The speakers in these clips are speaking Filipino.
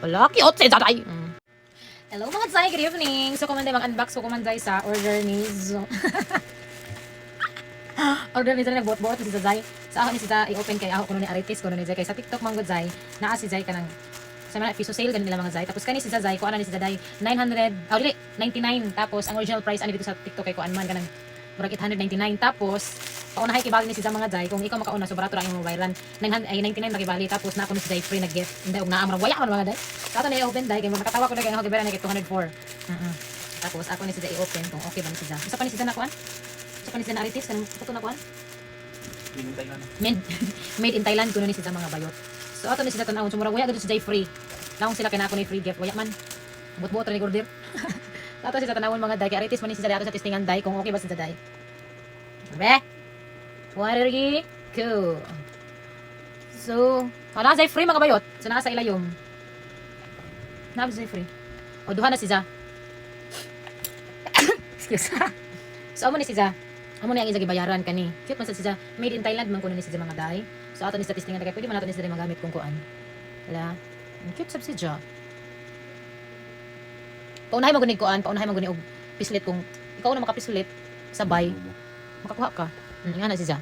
Wala, cute si Daday. Hello mga Zay, good evening. So kumanday mag-unbox ko kumanday sa order ni Zo. Order ni Zay nagbuot-buot si Zay. Sa ako ni si Zay i-open kay ako kuno ni Aritis kuno ni Zay kay sa TikTok man gud Zay. Naa si Zay kanang sa mga piso sale ganun nila mga Zay. Tapos kani si Zay ko ana ni si Zay 900 dili 99 tapos ang original price ani dito sa TikTok kay ko man kanang murag 899 tapos paunahay kibali ni si Zay mga Zay kung ikaw makauna so barato ra imong bayaran 99 ra kibali tapos na ako ni si Zay free nag-gift hindi og naa murag waya man mga Zay. Kato na i-open Zay kay makatawa ko na kay ako gibera na kay 204. Tapos ako ni si Zay i-open kung okay ba ni si Zay. Isa pa ni si Zay na kuan? Isa pa ni si Zay na Aritis kanang puto na kuan? Made in Thailand kuno ni sila mga bayot. So ato ni sila tanawon so murag waya gud si Jay free. Laong sila kay na ako ni free gift waya man. Buot-buot ra ni order. Ato sila tanawon mga day kay Aritis man ni sila ato sa testingan day kung okay ba si day. Be. What are you? Cool. So, wala Jay free mga bayot. So naa sa ilayom. Na Jay free. O duha na si Za. Excuse. So amo ni si Za. Amo na ang isa gibayaran kani. Cute man sa siya. Made in Thailand man kuno ni siya mga day. So ato ni statistingan kay pwede man ato ni siya magamit kung kuan. Wala. Ang cute sab siya. Paunahay mo guni kuan, paunahay mo guni og pislit kung ikaw na makapislit sabay. Makakuha ka. Nga na siya.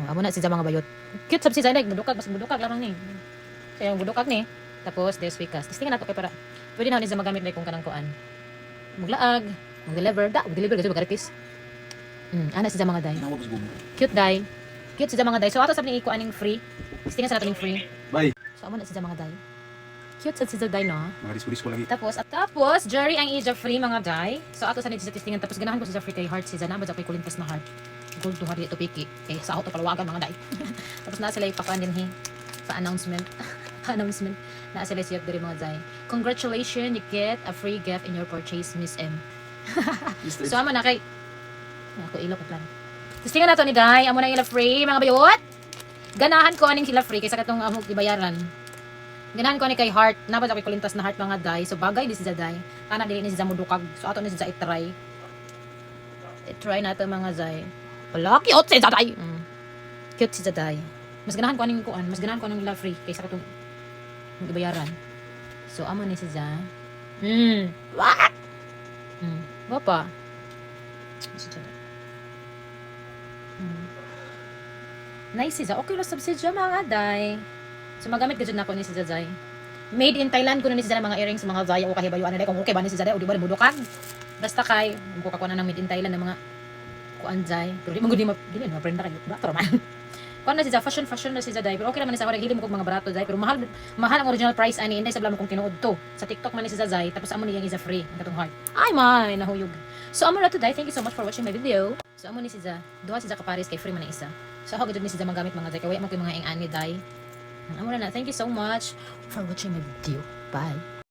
Amo na siya mga bayot. Cute sab siya like budukag mas budukag lamang ni. Kaya yung budukag ni. Tapos there's wekas. Testingan nato kay para pwede na ni siya magamit like kung kanang kuan. Maglaag, mag-deliver, mag-deliver kasi magaritis. Ana siya mga day. Cute day. Cute siya mga day. So ato sa ni iko aning free. Testingan sa nato ning free. Bye. So amo na siya mga day. Cute sa siya day no. Mga disco lagi. Tapos Jerry ang ija free mga day. So ato sa ni siya testingan tapos ganahan ko siya free kay heart siya na ba kay kulintas na heart. Gold to heart ito piki. Eh sa auto palawagan mga day. Tapos na sila ipakuan din pa announcement. Announcement na sila siya diri mga day. Congratulations, you get a free gift in your purchase, Miss M. So amo na kay ako ilo ko plan. Tapos tingnan nato ni Day, amo na ila free mga bayot. Ganahan ko aning sila free kaysa katong among ibayaran. Ganahan ko ani kay heart, napa sa kulintas na heart mga Day. So bagay di siya Day. Kana dili ni siya mudukag. So ato ni siya i-try. I-try nato mga Day. Wala cute si Day. Cute si Day. Mas ganahan ko aning kuan, mas ganahan ko aning ila free kaysa katong ibayaran. So amo ni siya. What? Bapa. Nice siya. Okay lang sab siya mga Day. So magamit gud na ko ni siya Day. Made in Thailand kuno ni siya mga earrings mga Day o kahibayuan na kung okay ba ni siya Day o di ba budukag. Basta kay ko kakuha na ng made in Thailand ng mga kuan Day. Pero di mo gud di mo prenda kay barato man. Kuan na siya fashion na siya Day. Pero okay naman sa ako hilim ko mga barato Day pero mahal ang original price ani inday sa blamo kung tinuod to. Sa TikTok man ni siya Day tapos amo niya is free ang katong heart. Ay man nahuyog. So amo na today. Thank you so much for watching my video. So amo ni siya. Duha siya ka Paris kay free man na isa. So ako gud ni siya magamit mga Day kay wala man ko mga ing-ani Day. Amo na. Thank you so much for watching my video. Bye.